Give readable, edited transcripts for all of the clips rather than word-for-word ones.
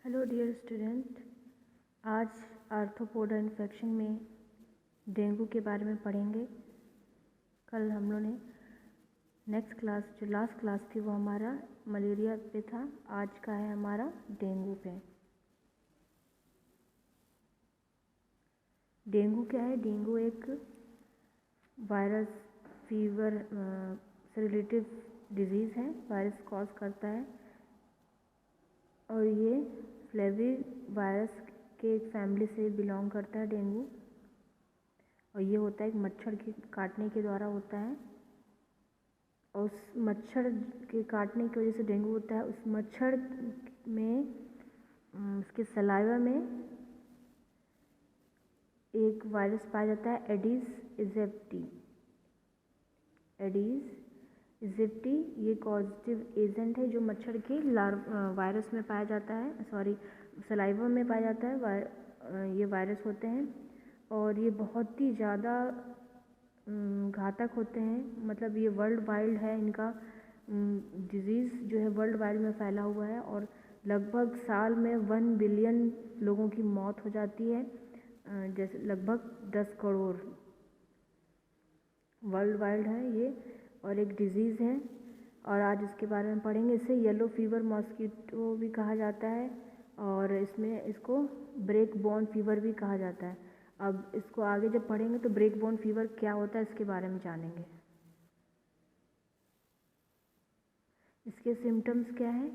Hello dear student, आज arthropoda infection में dengue के बारे में पढ़ेंगे। कल हम लोगों ने नेक्स्ट क्लास जो लास्ट क्लास थी वो हमारा मलेरिया पे था। आज का है हमारा डेंगू पे। डेंगू क्या है? डेंगू एक वायरस फीवर से रिलेटिव डिजीज़ है। वायरस कॉज करता है और ये फ्लेवी वायरस के एक फैमिली से बिलोंग करता है डेंगू। और ये होता है एक मच्छर के काटने के द्वारा होता है। और उस मच्छर के काटने की वजह से डेंगू होता है। उस मच्छर में उसके सलाइवा में एक वायरस पाया जाता है एडिस इजिप्टी। एडिस इजिप्टी ये कॉजेटिव एजेंट है जो मच्छर के वायरस में पाया जाता है, सलाइवा में पाया जाता है। ये वायरस होते हैं और ये बहुत ही ज़्यादा घातक होते हैं। मतलब ये वर्ल्ड वाइड है, इनका डिजीज़ जो है वर्ल्ड वाइड में फैला हुआ है और लगभग साल में 1 बिलियन लोगों की मौत हो जाती है। जैसे लगभग 10 करोड़ वर्ल्ड वाइड है ये और एक डिज़ीज़ है। और आज इसके बारे में पढ़ेंगे। इसे येलो फीवर मॉस्किटो भी कहा जाता है और इसको ब्रेक बोन फीवर भी कहा जाता है। अब इसको आगे जब पढ़ेंगे तो ब्रेक बोन फीवर क्या होता है इसके बारे में जानेंगे। इसके सिम्टम्स क्या है?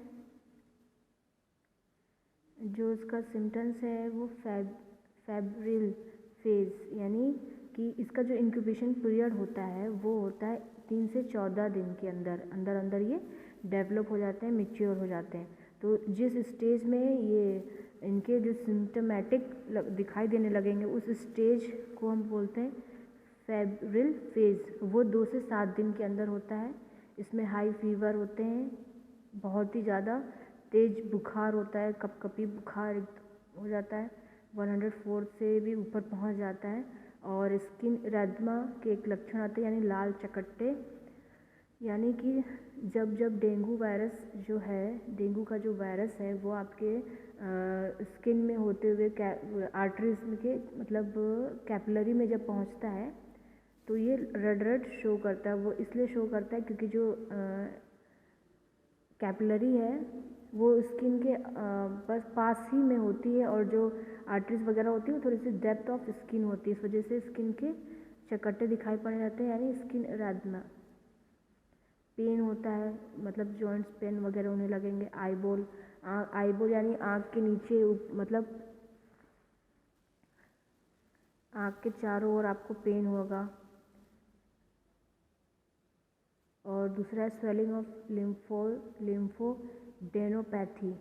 जो इसका सिम्टम्स है वो फेब्रिल फेज, यानी कि इसका जो इंक्यूबेशन पीरियड होता है वो होता है 3 से 14 दिन के अंदर ये डेवलप हो जाते हैं, मैच्योर हो जाते हैं। तो जिस स्टेज में ये इनके जो सिम्टमेटिक दिखाई देने लगेंगे उस स्टेज को हम बोलते हैं फेब्रिल फेज। वो 2 से 7 दिन के अंदर होता है। इसमें हाई फीवर होते हैं, बहुत ही ज़्यादा तेज बुखार होता है, कपकपी बुखार हो जाता है, 104 से भी ऊपर पहुंच जाता है। और स्किन एरिथ्मा के एक लक्षण आते हैं, यानी लाल चकट्टे। यानी कि जब डेंगू वायरस जो है, डेंगू का जो वायरस है वो आपके स्किन में होते हुए आर्टरीज के मतलब कैपिलरी में जब पहुंचता है तो ये रेड शो करता है। वो इसलिए शो करता है क्योंकि जो कैपिलरी है वो स्किन के बस पास ही में होती है और जो आर्टरीज वगैरह होती है वो थोड़ी सी डेप्थ ऑफ स्किन होती है। इस वजह से स्किन के चकट्टे दिखाई पड़ जाते हैं, यानी स्किन एरिथ्मा। पेन होता है, मतलब जॉइंट्स पेन वगैरह होने लगेंगे। आईबॉल यानी आँख के नीचे, मतलब आँख के चारों ओर आपको पेन होगा। और दूसरा है स्वेलिंग ऑफ लिम्फोडेनोपैथी।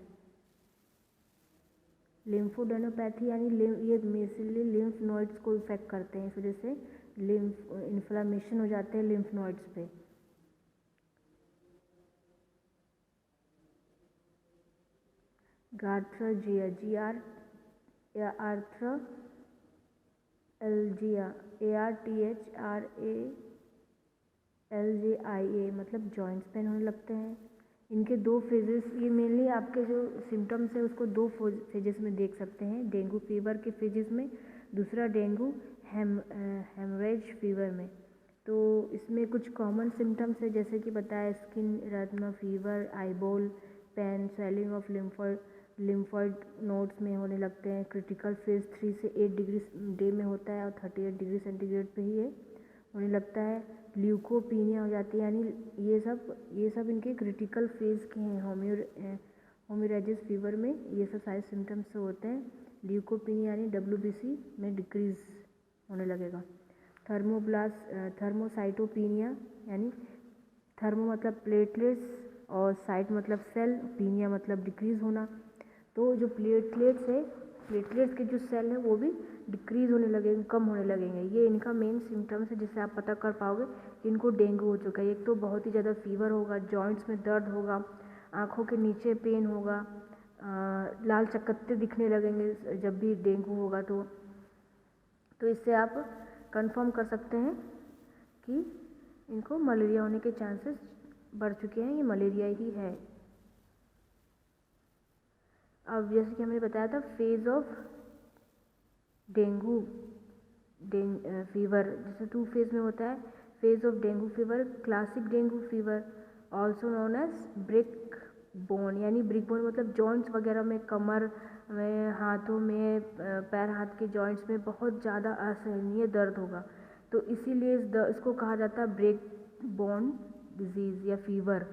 लिम्फोडेनोपैथी यानी ये मेनली लिम्फ नोड्स को इफेक्ट करते हैं। इस वजह से इन्फ्लामेशन हो जाते हैं लिम्फ नोड्स पे। गार्थ्रालजिया, ARTHRALGIA, मतलब जॉइंट्स पेन होने लगते हैं। इनके 2 फेजेस, ये मेनली आपके जो सिम्टम्स है उसको 2 फेजेस में देख सकते हैं। डेंगू फीवर के फेजेस में, दूसरा डेंगू हेमरेज फीवर में। तो इसमें कुछ कॉमन सिम्टम्स है जैसे कि बताया, skin erythema, fever, eyeball pain, swelling of lymphoid nodes में होने लगते हैं। क्रिटिकल फेज 3 से 8 डिग्री डे में होता है और 38 डिग्री सेंटीग्रेड पे ही है होने लगता है। ल्यूकोपीनिया हो जाती है, यानी ये सब इनके क्रिटिकल फेज के हैं। होमियोरेजिस फीवर में ये सब सारे सिम्टम्स होते हैं। ल्यूकोपीनिया यानी WBC में डिक्रीज होने लगेगा। थर्मोसाइटोपीनिया, यानी थर्मो मतलब प्लेटलेट्स और साइट मतलब सेल, पीनिया मतलब डिक्रीज होना। तो जो प्लेटलेट्स के जो सेल हैं वो भी डिक्रीज होने लगेंगे, कम होने लगेंगे। ये इनका मेन सिम्टम्स है जिससे आप पता कर पाओगे कि इनको डेंगू हो चुका है। एक तो बहुत ही ज़्यादा फीवर होगा, जॉइंट्स में दर्द होगा, आँखों के नीचे पेन होगा, लाल चकत्ते दिखने लगेंगे जब भी डेंगू होगा। तो इससे आप कंफर्म कर सकते हैं कि इनको मलेरिया होने के चांसेस बढ़ चुके हैं, ये मलेरिया ही है। अब जैसे कि हमने बताया था फेज ऑफ डेंगू फीवर, जैसे 2 फेज में होता है। Phase of dengue fever, classic dengue fever also known as break bone, यानी ब्रिक बोन मतलब जॉइंट्स वगैरह में, कमर में, हाथों में, पैर हाथ के जॉइंट्स में बहुत ज़्यादा असहनीय दर्द होगा, तो इसीलिए इसको कहा जाता है ब्रेक बोन डिजीज़ या फीवर।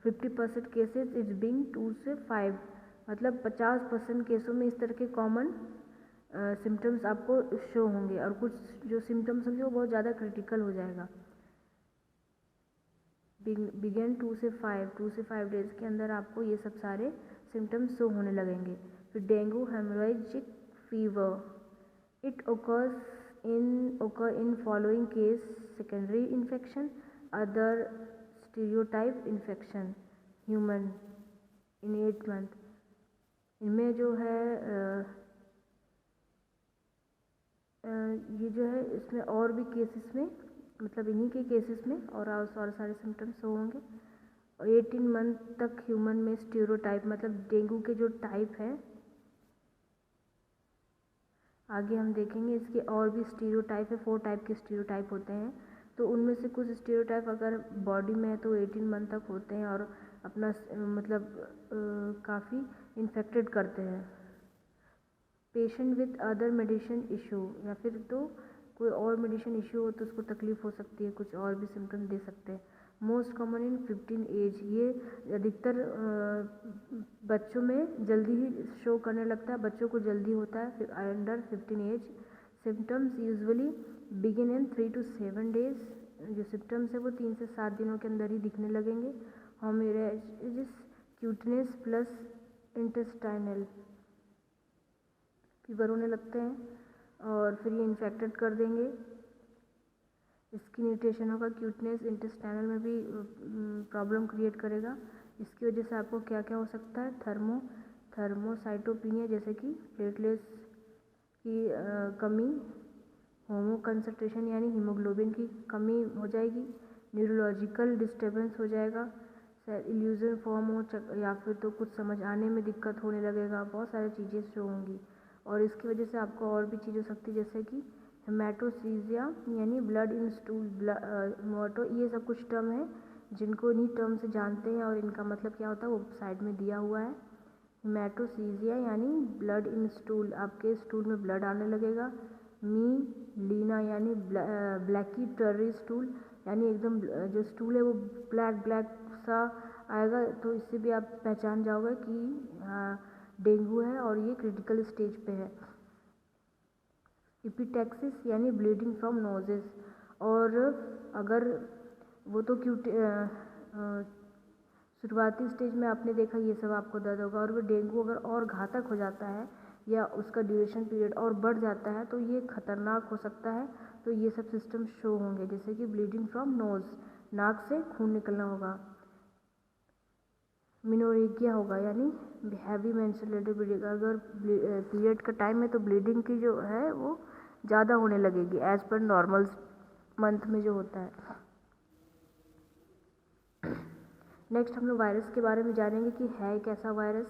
50% केसेस इट्स बीइंग 2 से 5, मतलब 50% केसों में इस तरह के कॉमन सिम्टम्स आपको शो होंगे, और कुछ जो सिम्टम्स होंगे वो बहुत ज़्यादा क्रिटिकल हो जाएगा। बिगेन 2 से 5 डेज़ के अंदर आपको ये सब सारे सिम्टम्स शो होने लगेंगे। फिर dengue haemorrhagic fever, it occur in following case: secondary infection, other stereotype infection, human in 8 month। इनमें जो है ये जो है इसमें और भी केसेस में, मतलब इन्हीं के केसेस में और सारे सिम्टम्स होंगे। और 18 मंथ तक ह्यूमन में स्टीरियोटाइप, मतलब डेंगू के जो टाइप है, आगे हम देखेंगे इसके और भी स्टीरियोटाइप है। 4 टाइप के स्टीरियोटाइप होते हैं, तो उनमें से कुछ स्टीरियोटाइप अगर बॉडी में है तो 18 मंथ तक होते हैं और अपना मतलब काफ़ी इन्फेक्टेड करते हैं। Patient with other medicine issue, या फिर तो कोई और मेडिसिन इशू हो तो उसको तकलीफ़ हो सकती है, कुछ और भी सिम्टम दे सकते हैं। मोस्ट कॉमन इन 15 एज, ये अधिकतर बच्चों में जल्दी ही शो करने लगता है, बच्चों को जल्दी होता है फिर under 15 age. Symptoms usually begin in 3 to 7 days, जो सिम्टम्स है वो 3 से 7 दिनों के अंदर ही दिखने लगेंगे। हेमोरेजिस, क्यूटनेस प्लस इंटेस्टाइनल फीवर होने लगते हैं और फिर ये इन्फेक्टेड कर देंगे। स्किन इरिटेशन होगा, क्यूटनेस, इंटेस्टाइनल में भी प्रॉब्लम क्रिएट करेगा। इसकी वजह से आपको क्या क्या हो सकता है? थर्मोसाइटोपिनिया, जैसे कि प्लेटलेट्स की कमी, होमो कंसंट्रेशन यानी हीमोग्लोबिन की कमी हो जाएगी, न्यूरोलॉजिकल डिस्टर्बेंस हो जाएगा, इल्यूजन फॉर्म हो, या फिर तो कुछ समझ आने में दिक्कत होने लगेगा, बहुत सारी चीज़ें शो होंगी। और इसकी वजह से आपको और भी चीज़ हो सकती है, जैसे कि हेमाटोसीजिया यानी ब्लड इन स्टूल, मोटो, ये सब कुछ टर्म है जिनको इन्हीं टर्म से जानते हैं और इनका मतलब क्या होता है वो साइड में दिया हुआ है। हेमाटोसीजिया यानी ब्लड इन स्टूल, आपके स्टूल में ब्लड आने लगेगा। लीना यानी ब्लैकी टर्री स्टूल, यानी एकदम जो स्टूल है वो ब्लैक सा आएगा, तो इससे भी आप पहचान जाओगे कि डेंगू है और ये क्रिटिकल स्टेज पे है। इपिटैक्सिस यानी ब्लीडिंग फ्रॉम नोजेस, और अगर वो तो शुरुआती स्टेज में आपने देखा ये सब आपको दर्द होगा, और वो डेंगू अगर और घातक हो जाता है या उसका ड्यूरेशन पीरियड और बढ़ जाता है तो ये खतरनाक हो सकता है। तो ये सब सिस्टम शो होंगे, जैसे कि ब्लीडिंग फ्रॉम नोज, नाक से खून निकलना होगा। मिनोरेगिया होगा यानी हैवी मेंस्ट्रुअल ब्लीडिंग, अगर पीरियड का टाइम है तो ब्लीडिंग की जो है वो ज़्यादा होने लगेगी एज़ पर नॉर्मल मंथ में जो होता है। नेक्स्ट हम लोग वायरस के बारे में जानेंगे कि है कैसा वायरस।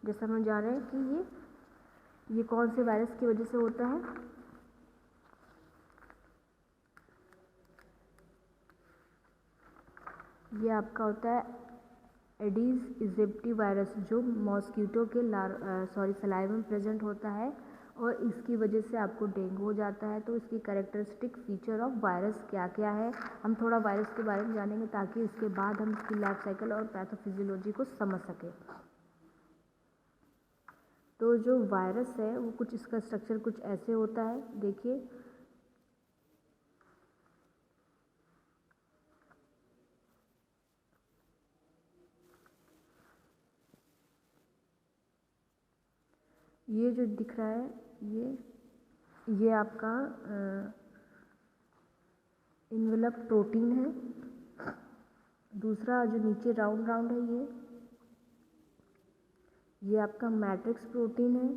जैसा हम जान रहे हैं कि ये कौन से वायरस की वजह से होता है। ये आपका होता है एडीज इजिप्टी वायरस, जो मॉस्किटो के सलाइवा में प्रेजेंट होता है और इसकी वजह से आपको डेंगू हो जाता है। तो इसकी कैरेक्टरिस्टिक फीचर ऑफ वायरस क्या क्या है, हम थोड़ा वायरस के बारे में जानेंगे ताकि इसके बाद हम इसकी लाइफ साइकिल और पैथोफिजियोलॉजी को समझ सकें। तो जो वायरस है वो कुछ, इसका स्ट्रक्चर कुछ ऐसे होता है, देखिए ये जो दिख रहा है ये आपका इन्वेलप प्रोटीन है। दूसरा जो नीचे राउंड राउंड है ये आपका मैट्रिक्स प्रोटीन है,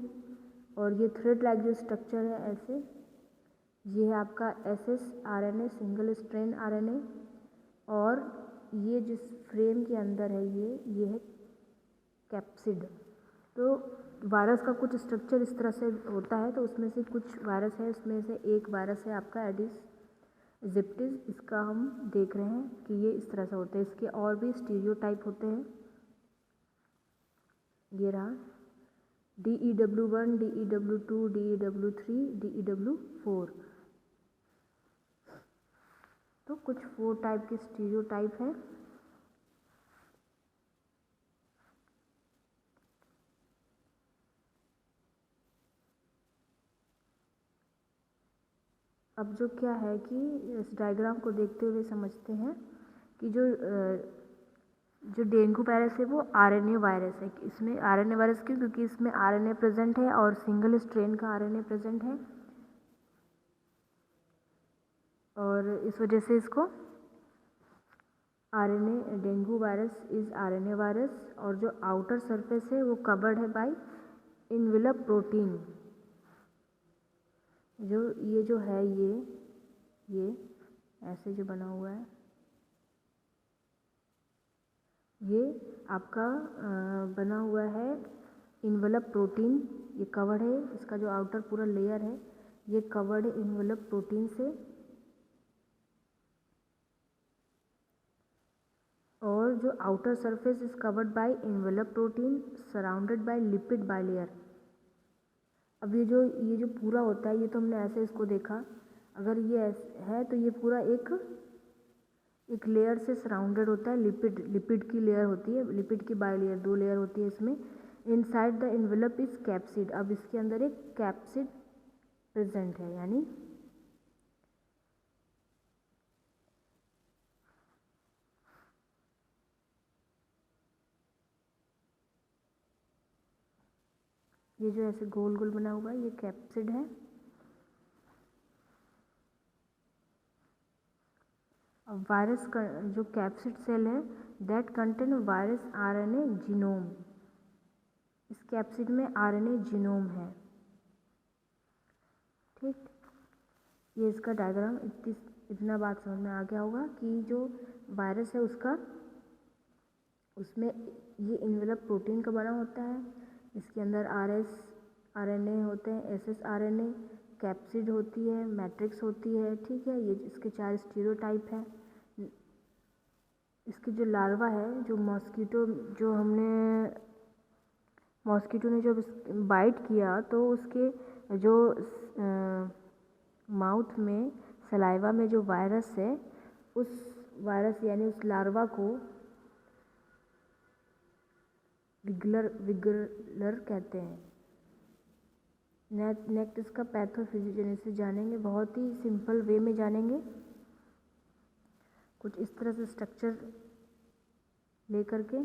और ये थ्रेड लाइक जो स्ट्रक्चर है ऐसे, ये है आपका ssRNA, सिंगल स्ट्रैंड RNA, और ये जिस फ्रेम के अंदर है ये है कैप्सिड। तो वायरस का कुछ स्ट्रक्चर इस तरह से होता है, तो उसमें से कुछ वायरस है, उसमें से एक वायरस है आपका एडिस इजिप्टिस। इसका हम देख रहे हैं कि ये इस तरह से होते हैं। इसके और भी स्टीरियोटाइप होते हैं। ये रहा DEW1, DEW2, DEW3, DEW4। तो कुछ 4 टाइप के स्टीरियोटाइप हैं। अब जो क्या है कि इस डायग्राम को देखते हुए समझते हैं कि जो डेंगू वायरस है वो RNA वायरस है। इसमें RNA वायरस क्यों? क्योंकि इसमें RNA प्रेजेंट है और सिंगल स्ट्रेन का RNA प्रेजेंट है, और इस वजह से इसको RNA dengue virus is RNA virus. और जो आउटर सरफेस है वो कवर्ड है बाय इनवेलप प्रोटीन। ये जो है ये ऐसे जो बना हुआ है, ये आपका बना हुआ है इनवेलप प्रोटीन। ये कवर्ड है, इसका जो आउटर पूरा लेयर है ये कवर्ड है इनवेलप प्रोटीन से। और जो outer surface is covered by envelope protein surrounded by lipid bilayer. अब ये जो पूरा होता है, ये तो हमने ऐसे इसको देखा। अगर ये है तो ये पूरा एक लेयर से सराउंडेड होता है। लिपिड की लेयर होती है, लिपिड की बाइलेयर, 2 लेयर होती है इसमें। Inside the envelope is capsid. अब इसके अंदर एक कैप्सिड प्रेजेंट है, यानी ये जो ऐसे गोल गोल बना हुआ है ये कैप्सिड है। अब वायरस का जो कैप्सिड सेल है that contain virus RNA genome. इस कैप्सिड में RNA जीनोम है। ठीक, ये इसका डायग्राम। इतना बात समझ में आ गया होगा कि जो वायरस है उसमें ये इन्वेलप प्रोटीन का बना होता है। इसके अंदर RNA होते हैं, ssRNA, कैप्सिड होती है, मैट्रिक्स होती है। ठीक है, ये इसके 4 स्टीरियोटाइप हैं। इसकी जो लार्वा है, जो मॉस्किटो ने जब बाइट किया तो उसके जो माउथ में, सलाइवा में जो वायरस है, उस वायरस यानी उस लार्वा को विगुलर कहते हैं। नेक्स्ट इसका पैथोफिजियोजेनेसिस जानेंगे, बहुत ही सिंपल वे में जानेंगे। कुछ इस तरह से स्ट्रक्चर लेकर के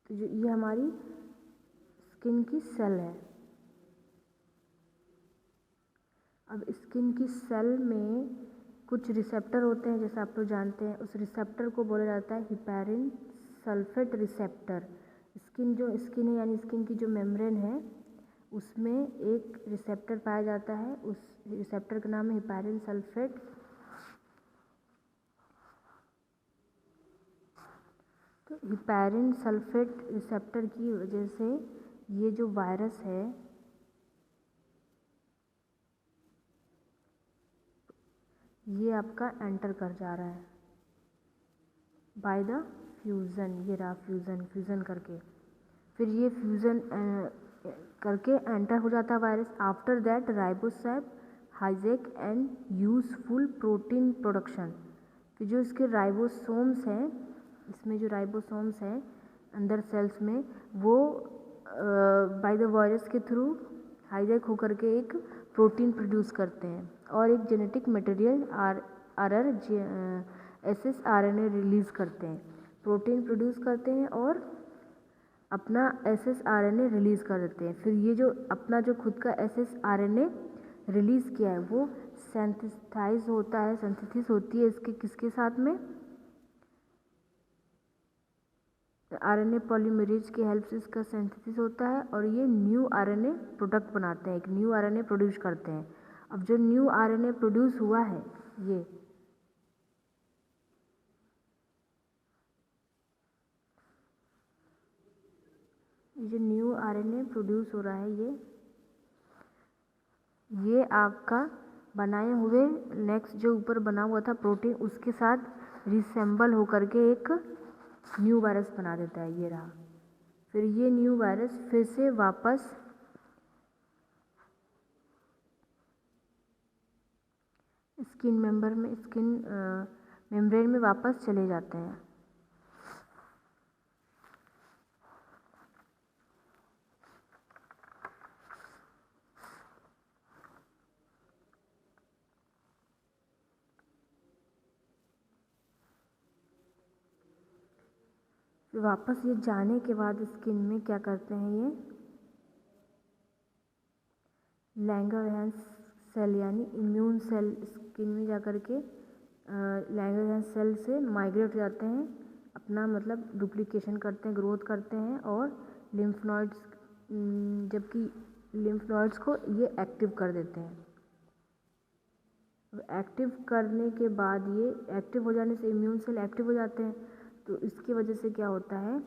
तो जो ये हमारी स्किन की सेल है। अब स्किन की सेल में कुछ रिसेप्टर होते हैं, जैसे आप लोग जानते हैं। उस रिसेप्टर को बोला जाता है हिपैरिन सल्फेट रिसेप्टर। स्किन है यानी स्किन की जो मेम्ब्रेन है उसमें एक रिसेप्टर पाया जाता है। उस रिसेप्टर का नाम है हिपैरिन सल्फेट। तो हिपैरिन सल्फेट रिसेप्टर की वजह से ये जो वायरस है ये आपका एंटर कर जा रहा है बाय द फ्यूज़न। ये रहा फ्यूज़न करके, फिर ये फ्यूज़न करके एंटर हो जाता है virus. After that ribosome hijack and useful protein production. कि जो इसके राइबोसोम्स हैं, इसमें जो राइबोसोम्स हैं अंदर सेल्स में, वो बाय द वायरस के थ्रू हाईजैक होकर के एक प्रोटीन प्रोड्यूस करते हैं और एक जेनेटिक मटेरियल ssRNA रिलीज़ करते हैं। प्रोटीन प्रोड्यूस करते हैं और अपना ssRNA रिलीज़ कर देते हैं। फिर ये जो अपना जो खुद का ssRNA रिलीज़ किया है वो सिंथेसाइज होता है, सिंथेसिस होती है इसके किसके साथ में, RNA पॉलीमरेज की हेल्प से इसका सिंथेसिस होता है और ये न्यू RNA प्रोडक्ट बनाते हैं, एक न्यू RNA प्रोड्यूस करते हैं। अब जो न्यू RNA प्रोड्यूस हुआ है जो न्यू आरएनए प्रोड्यूस हो रहा है ये आपका बनाए हुए नेक्स्ट जो ऊपर बना हुआ था प्रोटीन उसके साथ रिसेंबल होकर के एक न्यू वायरस बना देता है, ये रहा। फिर ये न्यू वायरस फिर से वापस स्किन मेम्ब्रेन में वापस चले जाते हैं। वापस ये जाने के बाद स्किन में क्या करते हैं, ये लैंगरहैंस सेल यानी इम्यून सेल स्किन में जा कर के लैंगरहैंस सेल से माइग्रेट हो जाते हैं, अपना मतलब डुप्लीकेशन करते हैं, ग्रोथ करते हैं और लिम्फ नोड्स, जबकि लिम्फ नोड्स को ये एक्टिव कर देते हैं। एक्टिव करने के बाद ये एक्टिव हो जाने से इम्यून सेल एक्टिव हो जाते हैं, तो इसकी वजह से क्या होता है,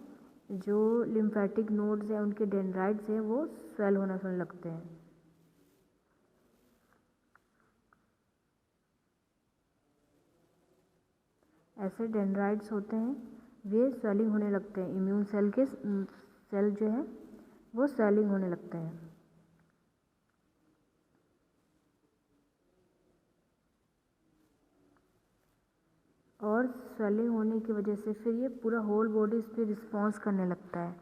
जो लिम्फेटिक नोड्स हैं उनके डेंड्राइट्स हैं वो स्वेल होना शुरू लगते हैं। ऐसे डेंड्राइट्स होते हैं, वे स्वेलिंग होने लगते हैं, इम्यून सेल के सेल जो है वो स्वेलिंग होने लगते हैं। और स्वेलिंग होने की वजह से फिर ये पूरा होल बॉडी इस पर रिस्पॉन्स करने लगता है।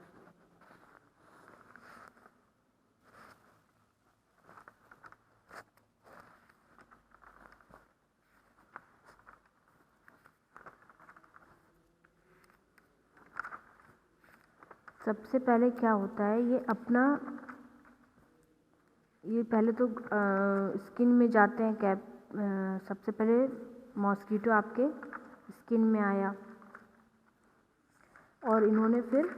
सबसे पहले क्या होता है, ये पहले तो स्किन में जाते हैं सबसे पहले मॉस्किटो आपके स्किन में आया और इन्होंने फिर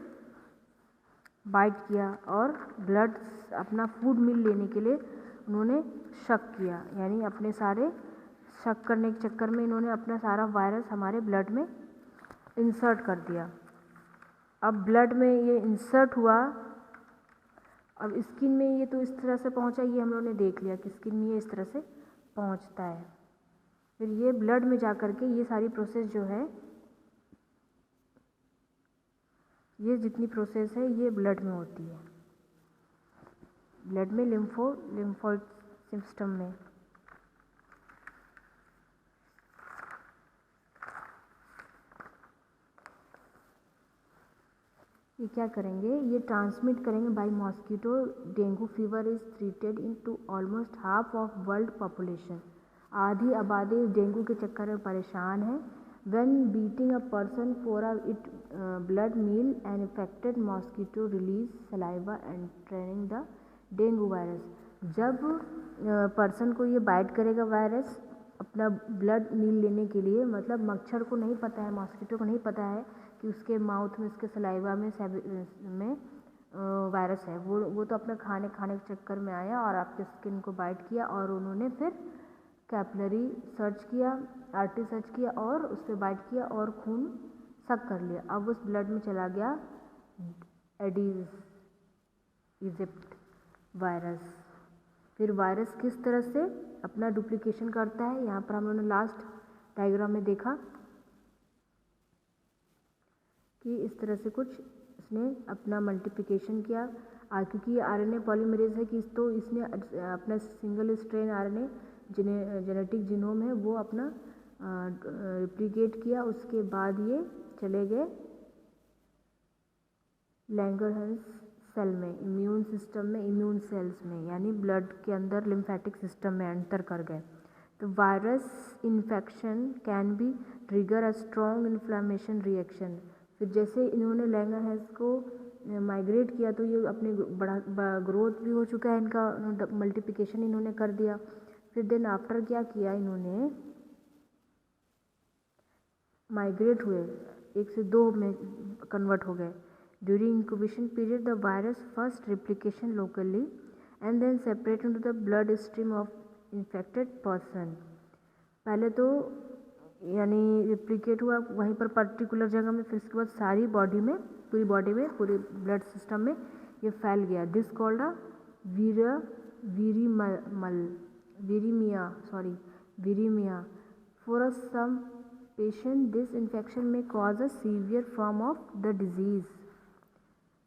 बाइट किया और ब्लड अपना फूड मिल लेने के लिए उन्होंने शक किया, यानी अपने सारे शक करने के चक्कर में इन्होंने अपना सारा वायरस हमारे ब्लड में इंसर्ट कर दिया। अब ब्लड में ये इंसर्ट हुआ, अब स्किन में ये तो इस तरह से पहुंचा, ये हम लोगों ने देख लिया कि स्किन में ये इस तरह से पहुंचता है। फिर ये ब्लड में जा कर के ये सारी प्रोसेस जो है, ये जितनी प्रोसेस है ये ब्लड में होती है, ब्लड में लिम्फोइड सिस्टम में। ये क्या करेंगे, ये ट्रांसमिट करेंगे by mosquito. Dengue fever is treated in to almost half of world population. आधी आबादी डेंगू के चक्कर में परेशान है। When beating a person for its blood meal, an infected mosquito release saliva entering the dengue virus. जब person को ये बाइट करेगा वायरस अपना ब्लड मील लेने के लिए, मतलब मच्छर को नहीं पता है, मॉस्किटो को नहीं पता है कि उसके माउथ में, उसके सलाइवा में वायरस है। वो तो अपना खाने के चक्कर में आया और आपके स्किन को बाइट किया और उन्होंने फिर कैपिलरी सर्च किया, आर्टरी सर्च किया और उस पर बाइट किया और खून सक कर लिया। अब उस ब्लड में चला गया एडीज इजिप्ट वायरस। फिर वायरस किस तरह से अपना डुप्लीकेशन करता है, यहाँ पर हम लोगों ने लास्ट डायग्राम में देखा कि इस तरह से कुछ इसने अपना मल्टीप्लिकेशन किया। क्योंकि ये आरएनए पॉलीमरेज है कि तो इसने अपना single strain RNA genetic genome है वो अपना रिप्लिकेट किया। उसके बाद ये चले गए लैंगरहैंस सेल में, इम्यून सिस्टम में, इम्यून सेल्स में, यानी ब्लड के अंदर लिम्फेटिक सिस्टम में एंटर कर गए। तो virus infection can be trigger a strong inflammation reaction. फिर जैसे इन्होंने लैंगरहैंस को माइग्रेट किया तो ये अपने बड़ा ग्रोथ भी हो चुका है, इनका मल्टीप्लिकेशन इन्होंने कर दिया। फिर देन आफ्टर क्या किया, इन्होंने माइग्रेट हुए, 1 से 2 में कन्वर्ट हो गए। During incubation period the virus first replication locally and then separate into the blood stream of infected person. पहले तो यानी रिप्लिकेट हुआ वहीं पर पर्टिकुलर जगह में, फिर उसके बाद सारी बॉडी में, पूरी बॉडी में, पूरे ब्लड सिस्टम में ये फैल गया, this called a viraemia. For some patient, this infection may cause a severe form of the disease,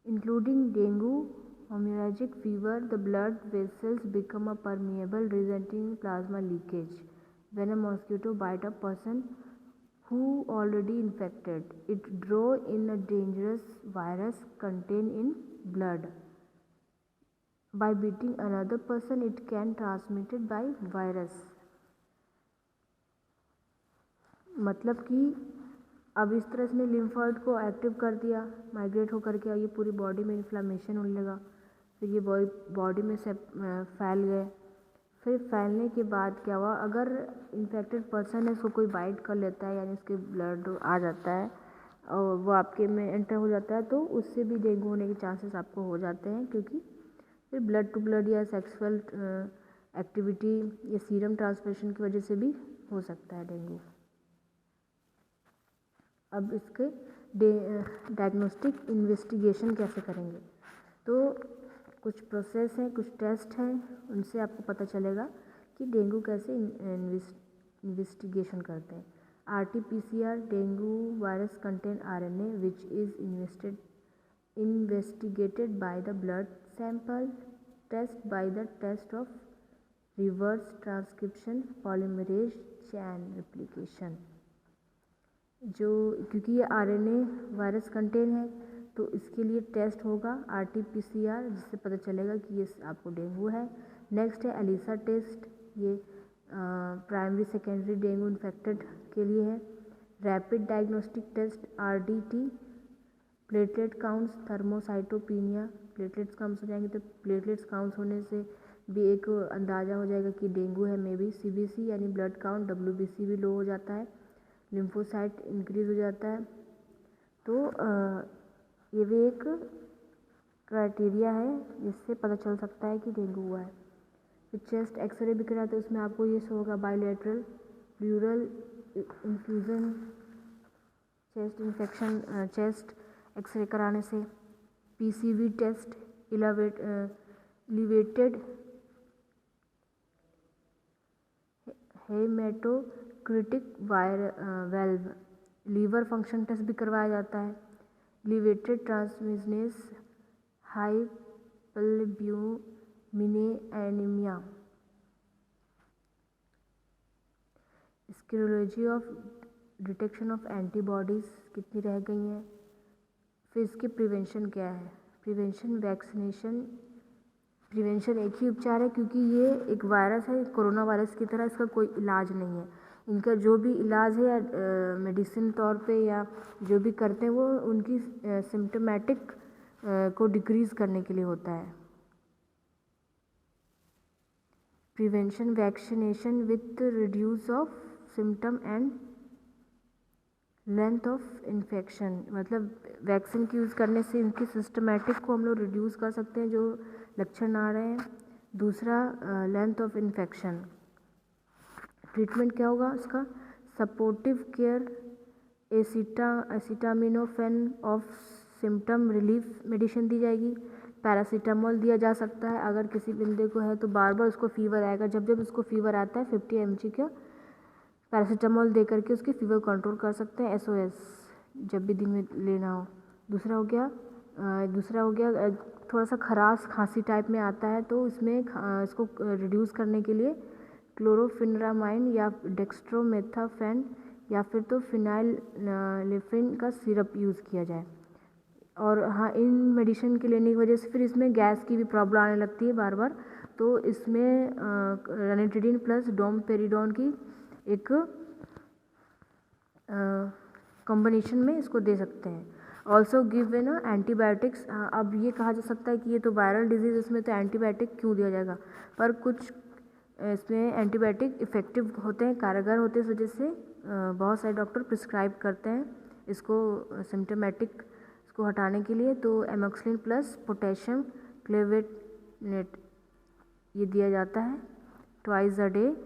including dengue, hemorrhagic fever. The blood vessels become a permeable, resulting in plasma leakage. When a mosquito bites a person who already infected, it draws in a dangerous virus contained in blood. By biting another person, it can transmit it by virus. मतलब कि अब इस तरह इसने lymphoid को active कर दिया, migrate होकर के ये पूरी बॉडी में इन्फ्लामेशन होने लगा, फिर ये बॉडी में से फैल गए. फिर फैलने के बाद क्या हुआ, अगर इन्फेक्टेड पर्सन है उसको कोई बाइट कर लेता है, यानी उसके ब्लड आ जाता है और वो आपके में एंटर हो जाता है, तो उससे भी डेंगू होने के चांसेस आपको हो जाते हैं, क्योंकि फिर ब्लड टू ब्लड या सेक्सुअल एक्टिविटी या सीरम ट्रांसमिशन की वजह से भी हो सकता है डेंगू. अब इसके डायग्नोस्टिक इन्वेस्टिगेशन कैसे करेंगे, तो कुछ प्रोसेस हैं, कुछ टेस्ट हैं, उनसे आपको पता चलेगा कि डेंगू कैसे इन्वेस्टिगेशन करते हैं. RT-PCR dengue virus contain RNA which is investigated by the blood sample test by the test of reverse transcription polymerase chain replication. जो क्योंकि ये RNA वायरस कंटेन है, तो इसके लिए टेस्ट होगा RT-PCR, जिससे पता चलेगा कि ये आपको डेंगू है. नेक्स्ट है ELISA टेस्ट, ये प्राइमरी सेकेंडरी डेंगू इन्फेक्टेड के लिए है. Rapid diagnostic test RDT, platelet counts, thrombocytopenia, platelets कम हो जाएंगे तो प्लेटलेट्स काउंट्स होने से भी एक अंदाज़ा हो जाएगा कि डेंगू है. मे बी CBC यानी ब्लड काउंट, WBC भी लो हो जाता है, लिम्फोसाइट इंक्रीज हो जाता है. तो ये भी एक क्राइटेरिया है जिससे पता चल सकता है कि डेंगू हुआ है. फिर चेस्ट एक्सरे भी कराते, उसमें आपको ये शो होगा bilateral pleural infusion chest infection. Chest X-ray कराने से PCV test, elevated haematocrit value, liver function test भी करवाया जाता है. Elevated transaminase hyperalbuminaemia, serology of detection of antibodies कितनी रह गई हैं. फिर इसके प्रिवेंशन क्या है, प्रिवेंशन वैक्सीनेशन. प्रिवेंशन एक ही उपचार है, क्योंकि ये एक वायरस है, कोरोना वायरस की तरह इसका कोई इलाज नहीं है. इनका जो भी इलाज है या मेडिसिन तौर पे या जो भी करते हैं वो उनकी सिम्टोमेटिक को डिक्रीज़ करने के लिए होता है. Prevention vaccination with reduce of symptom and length of infection, मतलब वैक्सीन की यूज़ करने से इनकी सिस्टमेटिक को हम लोग रिड्यूस कर सकते हैं जो लक्षण आ रहे हैं. दूसरा लेंथ ऑफ इन्फेक्शन. ट्रीटमेंट क्या होगा इसका, supportive care, acetaminophen of symptom relief medicine दी जाएगी. पैरासीटामोल दिया जा सकता है अगर किसी बंदे को है तो बार बार उसको फीवर आएगा, जब जब उसको फीवर आता है 50 mg का पैरासीटामोल दे करके उसके फीवर कंट्रोल कर सकते हैं. SOS जब भी दिन में लेना हो. दूसरा हो गया थोड़ा सा खराश खांसी टाइप में आता है, तो इसमें इसको रिड्यूस करने के लिए क्लोरोफिनरामाइन या डेक्स्ट्रोमेथाफेन या फिर तो फिनाइललेफ्रिन का सिरप यूज़ किया जाए. और हाँ, इन मेडिसिन के लेने की वजह से फिर इसमें गैस की भी प्रॉब्लम आने लगती है बार बार, तो इसमें रेनिटिडिन प्लस डोमपेरिडोन की एक कॉम्बिनेशन में इसको दे सकते हैं. ऑल्सो गिव ना एंटीबायोटिक्स. अब ये कहा जा सकता है कि ये तो वायरल डिजीज़, इसमें तो एंटीबायोटिक क्यों दिया जाएगा, पर कुछ इसमें एंटीबायोटिक इफ़ेक्टिव होते हैं, कारगर होते हैं. इस वजह से बहुत सारे डॉक्टर प्रिस्क्राइब करते हैं इसको सिम्टोमेटिक इसको हटाने के लिए. तो एमोक्सिलिन प्लस पोटेशियम क्लेवेनेट ये दिया जाता है ट्वाइस अ डे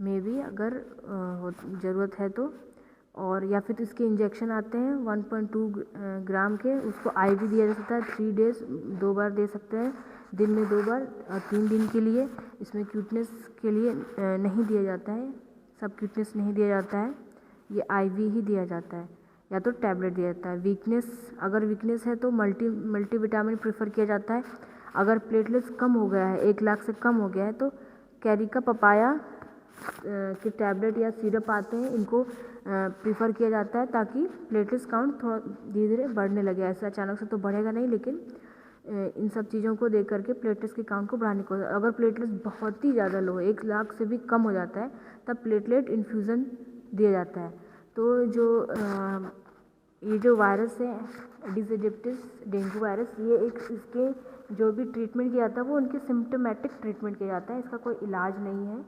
में भी, अगर ज़रूरत है तो. और या फिर इसके इंजेक्शन आते हैं 1.2 ग्राम के, उसको आईवी दिया जा सकता है 3 डेज, 2 बार दे सकते हैं, दिन में 2 बार, 3 दिन के लिए। इसमें क्यूटनेस के लिए नहीं दिया जाता है, सब क्यूटनेस नहीं दिया जाता है, ये आईवी ही दिया जाता है या तो टैबलेट दिया जाता है। वीकनेस, अगर वीकनेस है तो मल्टीविटामिन प्रेफर किया जाता है। अगर प्लेटलेट्स कम हो गया है, 1 लाख से कम हो गया है, तो कैरिका पपाया के टैबलेट या सिरप आते हैं, इनको प्रीफर किया जाता है ताकि प्लेटलेट्स काउंट थोड़ा धीरे धीरे बढ़ने लगे। ऐसे अचानक से तो बढ़ेगा नहीं, लेकिन इन सब चीज़ों को देख करके प्लेटलेट्स के काउंट को बढ़ाने को, अगर प्लेटलेट्स बहुत ही ज़्यादा लो, 1 लाख से भी कम हो जाता है, तब प्लेटलेट इन्फ्यूज़न दिया जाता है। तो ये जो वायरस है एडिस एजिप्टिस डेंगू वायरस, ये एक इसके जो भी ट्रीटमेंट किया जाता है वो उनके सिम्टोमेटिक ट्रीटमेंट किया जाता है, इसका कोई इलाज नहीं है।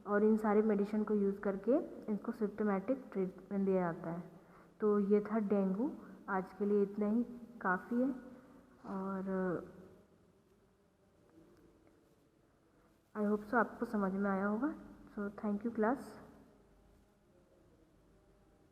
और इन सारे मेडिसिन को यूज़ करके इनको सिम्टोमेटिक ट्रीटमेंट दिया जाता है। तो ये था डेंगू, आज के लिए इतना ही काफ़ी है। और आई होप सो आपको समझ में आया होगा। So thank you class.